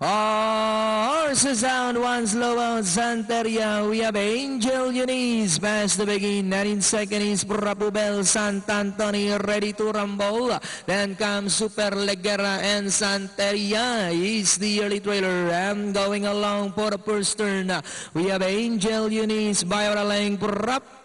Horses out, one slow out, Santeria. We have Angel Eunice past the begin. 19 second is Prabubel Sant'Antoni ready to rumble. Then comes Super Legera and Santeria is the early trailer. And going along for the first turn. We have Angel Eunice by Oralang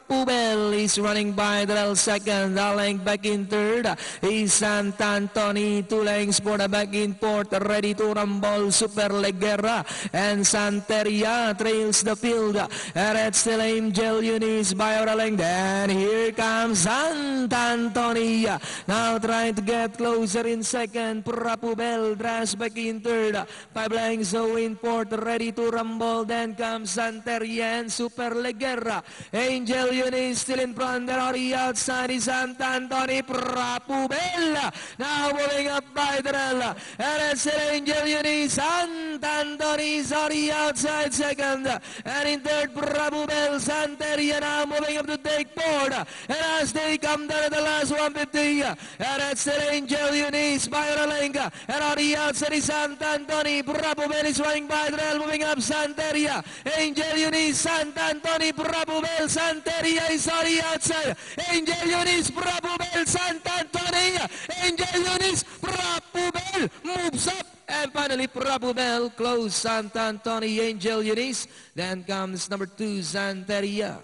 Pubel is running by the second, Aleng back in third, is Sant'Antoni, 2 lengths for the back in fourth, ready to rumble, Super Legera, and Santeria trails the field, and it's still Angel Eunice by Aleng, then here comes Sant'Antoni, now trying to get closer in second, Pubel drives back in third, 5 lengths so in fourth, ready to rumble, then comes Santeria and Super Legera, Angel Eunice still in front, there on the outside is Sant'Antoni, Prabubel, now moving up by the rail, and it's Angel Eunice, Sant'Antoni is on the outside second, and in third Prabubel, Santeria now moving up to take fourth, and as they come down to the last 150, and it's Angel Eunice by Oralenga, and on the outside is Sant'Antoni, Prabubel is running by the rail, moving up Santeria, Angel Eunice, Sant'Antoni, Prabubel, Santeria is on the outside. Angel Eunice, Prabubel, Sant'Antoni. Angel Eunice, Prabubel moves up. And finally, Prabubel close Sant'Antoni, Angel Eunice. Then comes number 2, Santeria.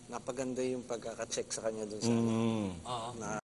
Napaganda yung pagkaka-check sa kanya dun sa na